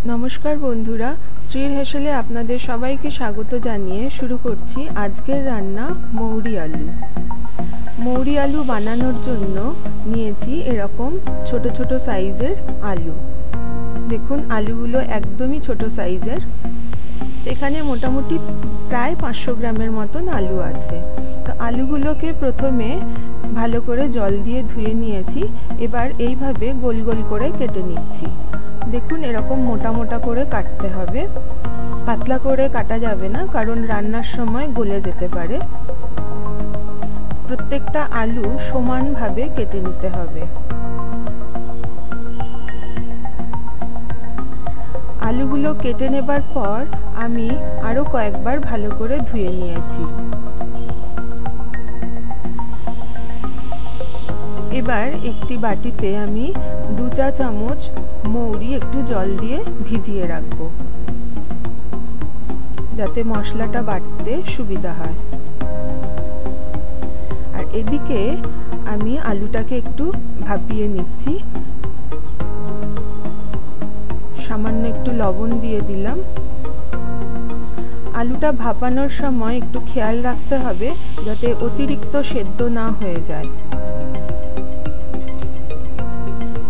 नमस्कार बंधुरा श्रीर हेसेले आपनादेर सबाइके स्वागत जानिए शुरू करछि आजकेर रान्ना मौरी आलू। मौरी आलू बानानोर जोन्नो नियेछि एरकम छोटो छोटो साइजेर आलू। देखुन आलूगुलो एकदमई छोटो साइजेर। एखाने मोटामुटी प्राय 500 ग्रामेर मतन आलू आछे। तो आलूगुलोके प्रथमे भालो करे जल दिए धुए नियेछि। एबार एइभाবে गोल गोल करे केटे निচ্ছি। देखुन एरकम मोटा मोटा करे काटते हबे, पातला करे काटा जाबे ना कारण रान्नार समय गले जेते पारे। प्रत्येकटा आलू समान भावे केटे निते हबे। आलूगुलो केटे नेবার পর আমি আরো কয়েকবার ভালো করে ধুয়ে নিয়েছি। এবার একটি বাটিতে আমি 2 চা চামচ মৌরি একটু জল দিয়ে ভিজিয়ে রাখবো যাতে মশলাটা বাটতে সুবিধা হয়। আর এদিকে আমি আলুটাকে একটু ভাপিয়ে নিচ্ছি। সামান্য একটু লবণ দিয়ে দিলাম। আলুটা ভাপানোর সময় একটু খেয়াল রাখতে হবে যাতে অতিরিক্ত সেদ্ধ না হয়ে যায়।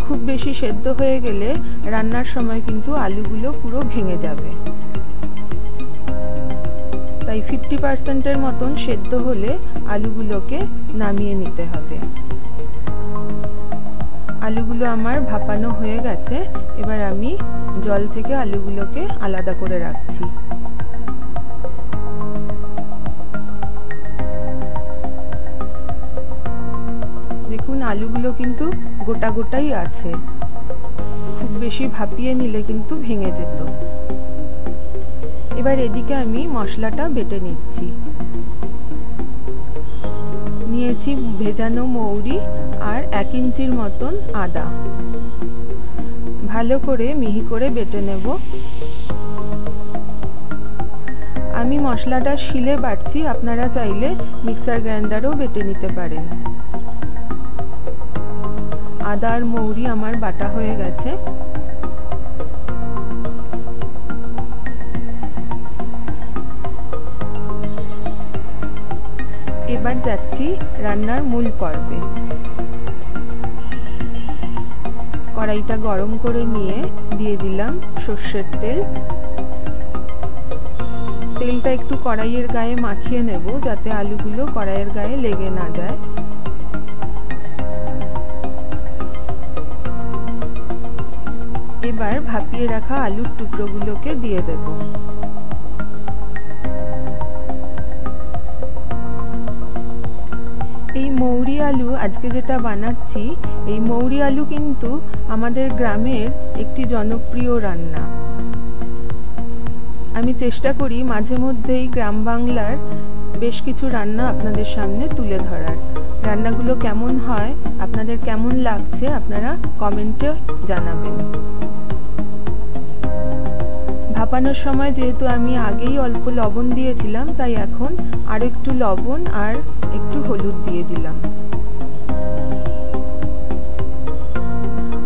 খুব বেশি সেদ্ধ হয়ে গেলে রান্নার সময় কিন্তু আলুগুলো পুরো ভেঙে যাবে। তাই 50% এর মতন সেদ্ধ হলে আলুগুলোকে নামিয়ে নিতে হবে। আলুগুলো আমার ভাপানো হয়ে গেছে। এবার আমি জল থেকে আলুগুলোকে আলাদা করে রাখছি। দেখুন আলুগুলো কিন্তু গোটা গোটাই আছে। খুব বেশি ভাপিয়ে নিলে কিন্তু ভেঙে যেত। এবার এদিকে আমি মশলাটা বেটে নিচ্ছি। নিয়েছি ভেজানো মৌরি আর 1 ইঞ্চির মতন আদা। ভালো করে মিহি করে বেটে নেব। আমি মশলাটা শিলে বাটছি, আপনারা চাইলে মিক্সার গ্রাইন্ডারও বেটে নিতে পারেন। আদা আর মৌরি আমার বাটা হয়ে গেছে। এবার যাচ্ছি রান্নার মূল পর্বে। কড়াইটা গরম করে নিয়ে দিয়ে দিলাম সরষের তেল। তেলটা একটু কড়াইয়ের গায়ে মাখিয়ে নেব যাতে আলুগুলো কড়াইয়ের গায়ে লেগে না যায়। এবার ভাপিয়ে রাখা আলুর টুকরোগুলোকে দিয়ে দেব। এই মৌরি আলু আজকে যেটা বানাচ্ছি, এই মৌরি আলু কিন্তু আমাদের গ্রামের একটি জনপ্রিয় রান্না। আমি চেষ্টা করি মাঝে মধ্যেই গ্রাম বাংলার বেশ কিছু রান্না আপনাদের সামনে তুলে ধরার। রান্নাগুলো কেমন হয়, আপনাদের কেমন লাগছে আপনারা কমেন্টে জানাবেন। ভাপানোর সময় যেহেতু আমি আগেই অল্প লবণ দিয়েছিলাম তাই এখন আর একটু লবণ আর একটু হলুদ দিয়ে দিলাম।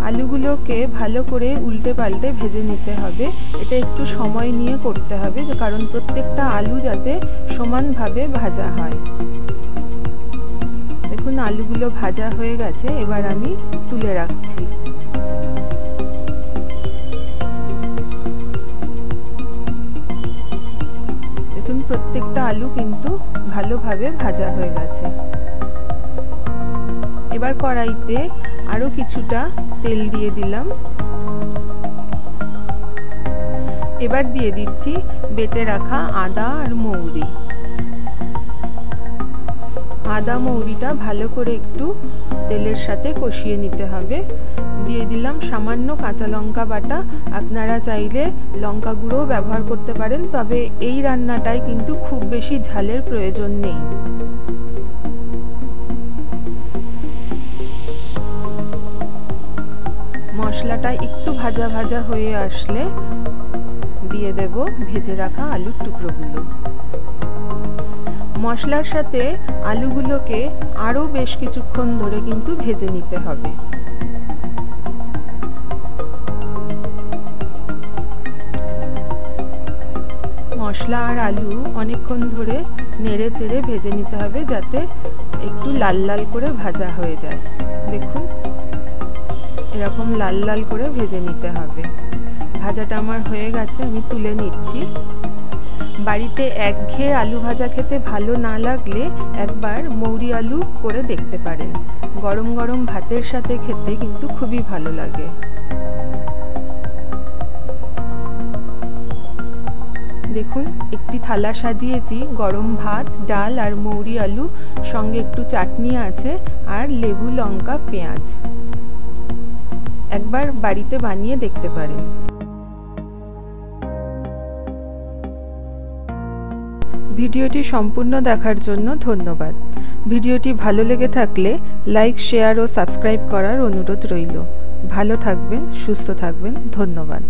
আলুগুলোকে ভালো করে উল্টে পাল্টে ভেজে নিতে হবে। এটা একটু সময় নিয়ে করতে হবে কারণ প্রত্যেকটা আলু যাতে সমানভাবে ভাজা হয়। দেখুন আলুগুলো ভাজা হয়ে গেছে। এবার আমি তুলে রাখছি। দেখুন প্রত্যেকটা আলু কিন্তু ভালোভাবে ভাজা হয়ে গেছে। এবার কড়াইতে আরো কিছুটা তেল দিয়ে দিলাম। এবার দিয়ে দিচ্ছি বেটে রাখা আদা আর মৌরি। আদা মৌরিটা ভালো করে একটু তেলের সাথে কষিয়ে নিতে হবে। দিয়ে দিলাম সামান্য কাঁচা লঙ্কা বাটা। আপনারা চাইলে লঙ্কা গুঁড়ো ব্যবহার করতে পারেন, তবে এই রান্নাটায় কিন্তু খুব বেশি ঝালের প্রয়োজন নেই। মশলাটা একটু ভাজা ভাজা হয়ে আসলে দিয়ে দেব ভেজে রাখা আলুর টুকরোগুলো। মশলার সাথে আলুগুলোকে আরো বেশ কিছুক্ষণ ধরে কিন্তু ভেজে নিতে হবে। মশলা আর আলু অনেকক্ষণ ধরে নেড়ে চেড়ে ভেজে নিতে হবে, যাতে একটু লাল লাল করে ভাজা হয়ে যায়। দেখুন, এরকম লাল লাল করে ভেজে নিতে হবে। ভাজাটা আমার হয়ে গেছে, আমি তুলে নিচ্ছি। বাড়িতে একঘেয়ে আলু ভাজা খেতে ভালো না লাগলে একবার মৌরি আলু করে দেখতে পারেন। গরম গরম ভাতের সাথে খেতে কিন্তু খুবই ভালো লাগে। দেখুন, একটি থালা সাজিয়েছি, গরম ভাত, ডাল আর মৌরি আলু, সঙ্গে একটু চাটনি আছে আর লেবু, লঙ্কা, পেঁয়াজ। একবার বাড়িতে বানিয়ে দেখতে পারেন। ভিডিওটি সম্পূর্ণ দেখার জন্য ধন্যবাদ। ভিডিওটি ভালো লেগে থাকলে লাইক, শেয়ার ও সাবস্ক্রাইব করার অনুরোধ রইল। ভালো থাকবেন, সুস্থ থাকবেন। ধন্যবাদ।